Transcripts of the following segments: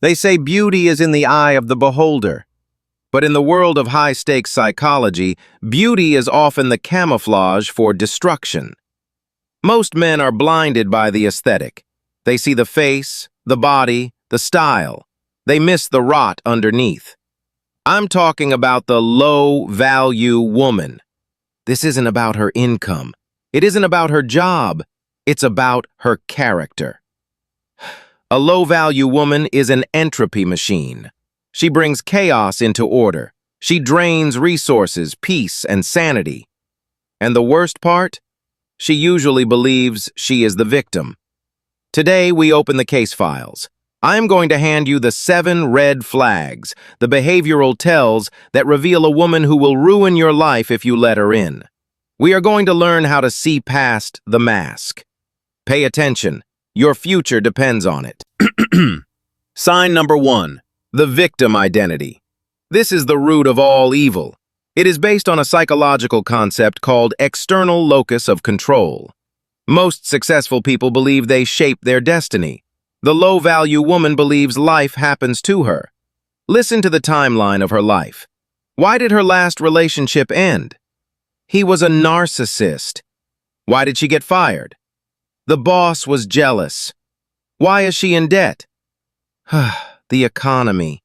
They say beauty is in the eye of the beholder. But in the world of high-stakes psychology, beauty is often the camouflage for destruction. Most men are blinded by the aesthetic. They see the face, the body, the style. They miss the rot underneath. I'm talking about the low-value woman. This isn't about her income. It isn't about her job. It's about her character. A low-value woman is an entropy machine. She brings chaos into order. She drains resources, peace, and sanity. And the worst part? She usually believes she is the victim. Today, we open the case files. I am going to hand you the 7 red flags, the behavioral tells that reveal a woman who will ruin your life if you let her in. We are going to learn how to see past the mask. Pay attention. Your future depends on it. Sign number 1. The victim identity. This is the root of all evil. It is based on a psychological concept called external locus of control. Most successful people believe they shape their destiny. The low-value woman believes life happens to her. Listen to the timeline of her life. Why did her last relationship end? He was a narcissist. Why did she get fired? The boss was jealous. Why is she in debt? The economy.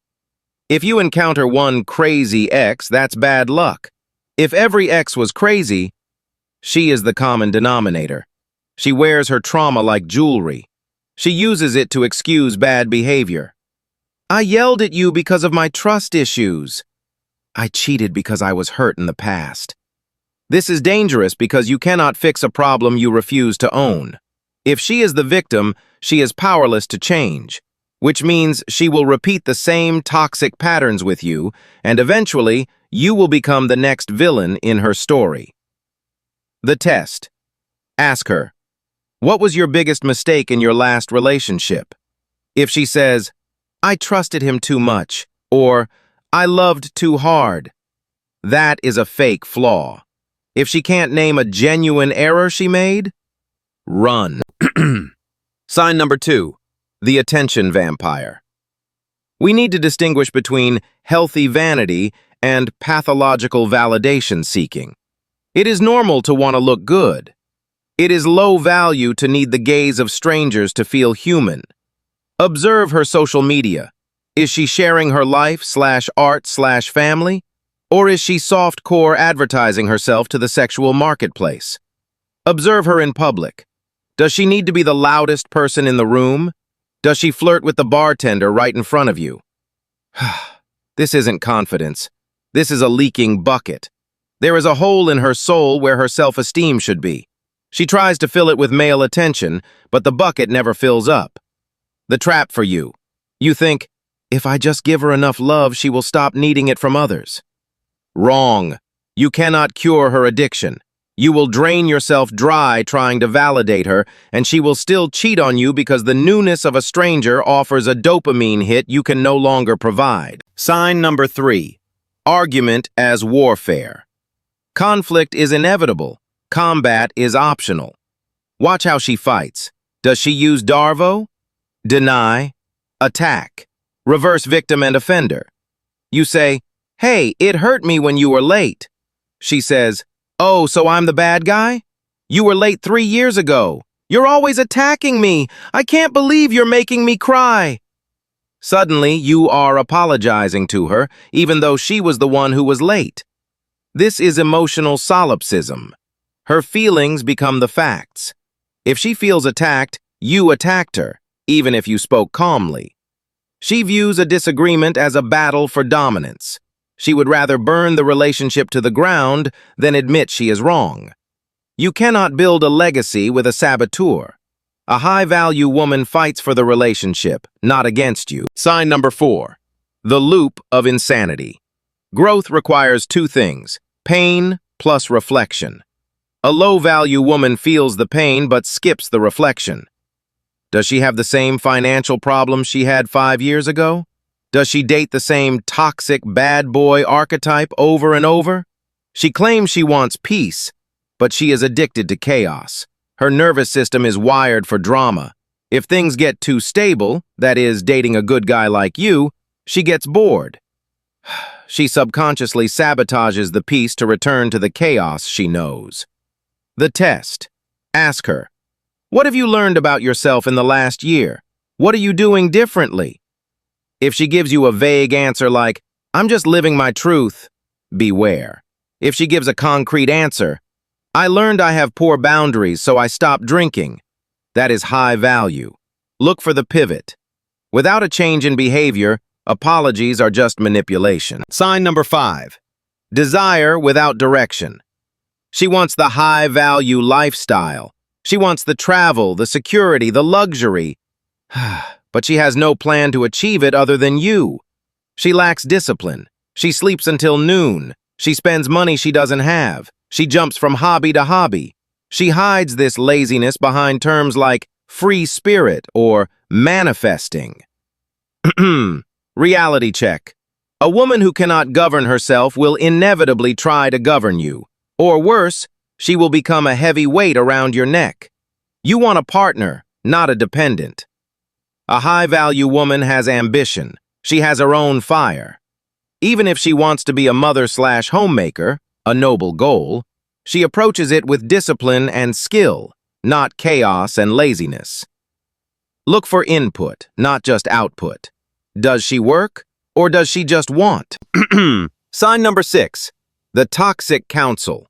If you encounter one crazy ex, that's bad luck. If every ex was crazy, she is the common denominator. She wears her trauma like jewelry. She uses it to excuse bad behavior. I yelled at you because of my trust issues. I cheated because I was hurt in the past. This is dangerous because you cannot fix a problem you refuse to own. If she is the victim, she is powerless to change, which means she will repeat the same toxic patterns with you, and eventually, you will become the next villain in her story. The test. Ask her, what was your biggest mistake in your last relationship? If she says, I trusted him too much, or I loved too hard, that is a fake flaw. If she can't name a genuine error she made, run. Sign number 2, the attention vampire. We need to distinguish between healthy vanity and pathological validation seeking. It is normal to want to look good. It is low value to need the gaze of strangers to feel human. Observe her social media. Is she sharing her life/art/family? Or is she soft-core advertising herself to the sexual marketplace? Observe her in public. Does she need to be the loudest person in the room? Does she flirt with the bartender right in front of you? This isn't confidence. This is a leaking bucket. There is a hole in her soul where her self-esteem should be. She tries to fill it with male attention, but the bucket never fills up. The trap for you. You think, if I just give her enough love, she will stop needing it from others. Wrong. You cannot cure her addiction. You will drain yourself dry trying to validate her, and she will still cheat on you because the newness of a stranger offers a dopamine hit you can no longer provide. Sign number 3. Argument as warfare. Conflict is inevitable. Combat is optional. Watch how she fights. Does she use Darvo? Deny. Attack. Reverse victim and offender. You say, hey, it hurt me when you were late. She says, oh, so I'm the bad guy? You were late 3 years ago. You're always attacking me. I can't believe you're making me cry. Suddenly, you are apologizing to her, even though she was the one who was late. This is emotional solipsism. Her feelings become the facts. If she feels attacked, you attacked her, even if you spoke calmly. She views a disagreement as a battle for dominance. She would rather burn the relationship to the ground than admit she is wrong. You cannot build a legacy with a saboteur. A high-value woman fights for the relationship, not against you. Sign number 4. The loop of insanity. Growth requires 2 things, pain plus reflection. A low-value woman feels the pain but skips the reflection. Does she have the same financial problems she had 5 years ago? Does she date the same toxic bad boy archetype over and over? She claims she wants peace, but she is addicted to chaos. Her nervous system is wired for drama. If things get too stable, that is, dating a good guy like you, she gets bored. She subconsciously sabotages the peace to return to the chaos she knows. The test. Ask her, what have you learned about yourself in the last year? What are you doing differently? If she gives you a vague answer like, I'm just living my truth, beware. If she gives a concrete answer, I learned I have poor boundaries, so I stopped drinking, that is high value. Look for the pivot. Without a change in behavior, apologies are just manipulation. Sign number 5. Desire without direction. She wants the high-value lifestyle. She wants the travel, the security, the luxury. But she has no plan to achieve it other than you. She lacks discipline. She sleeps until noon. She spends money she doesn't have. She jumps from hobby to hobby. She hides this laziness behind terms like free spirit or manifesting. Reality check. A woman who cannot govern herself will inevitably try to govern you. Or worse, she will become a heavy weight around your neck. You want a partner, not a dependent. A high-value woman has ambition. She has her own fire. Even if she wants to be a mother/homemaker, a noble goal, she approaches it with discipline and skill, not chaos and laziness. Look for input, not just output. Does she work, or does she just want? Sign number 6. The toxic counsel.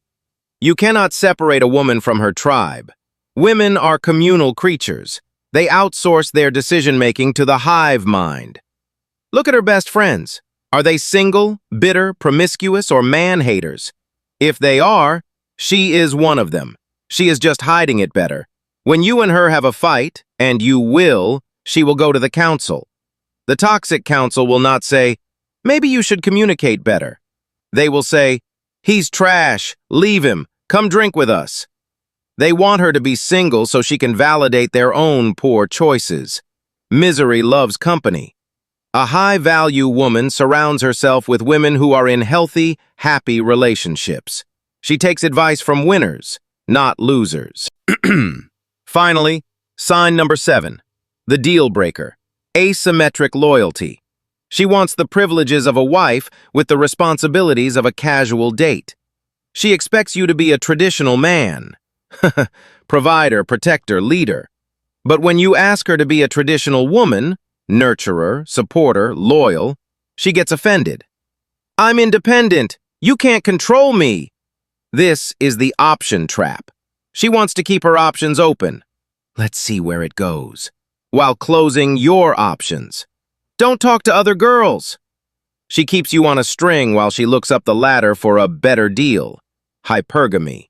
You cannot separate a woman from her tribe. Women are communal creatures. They outsource their decision-making to the hive mind. Look at her best friends. Are they single, bitter, promiscuous, or man-haters? If they are, she is one of them. She is just hiding it better. When you and her have a fight, and you will, she will go to the council. The toxic council will not say, maybe you should communicate better. They will say, he's trash, leave him, come drink with us. They want her to be single so she can validate their own poor choices. Misery loves company. A high-value woman surrounds herself with women who are in healthy, happy relationships. She takes advice from winners, not losers. Finally, sign number 7. The deal breaker. Asymmetric loyalty. She wants the privileges of a wife with the responsibilities of a casual date. She expects you to be a traditional man. Provider, protector, leader. But when you ask her to be a traditional woman, nurturer, supporter, loyal, she gets offended. I'm independent. You can't control me. This is the option trap. She wants to keep her options open. Let's see where it goes. While closing your options. Don't talk to other girls. She keeps you on a string while she looks up the ladder for a better deal. Hypergamy.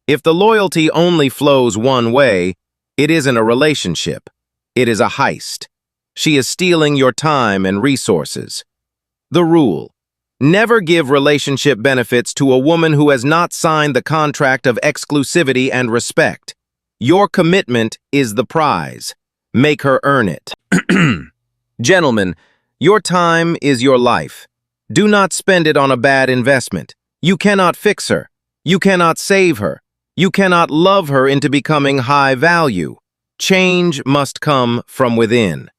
If the loyalty only flows one way, it isn't a relationship. It is a heist. She is stealing your time and resources. The rule: never give relationship benefits to a woman who has not signed the contract of exclusivity and respect. Your commitment is the prize. Make her earn it. Gentlemen, your time is your life. Do not spend it on a bad investment. You cannot fix her. You cannot save her. You cannot love her into becoming high value. Change must come from within.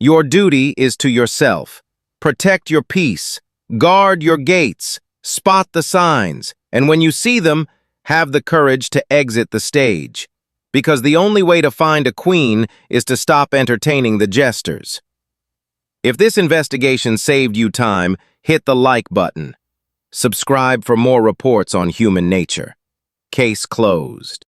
Your duty is to yourself. Protect your peace. Guard your gates. Spot the signs. And when you see them, have the courage to exit the stage. Because the only way to find a queen is to stop entertaining the jesters. If this investigation saved you time, hit the like button. Subscribe for more reports on human nature. Case closed.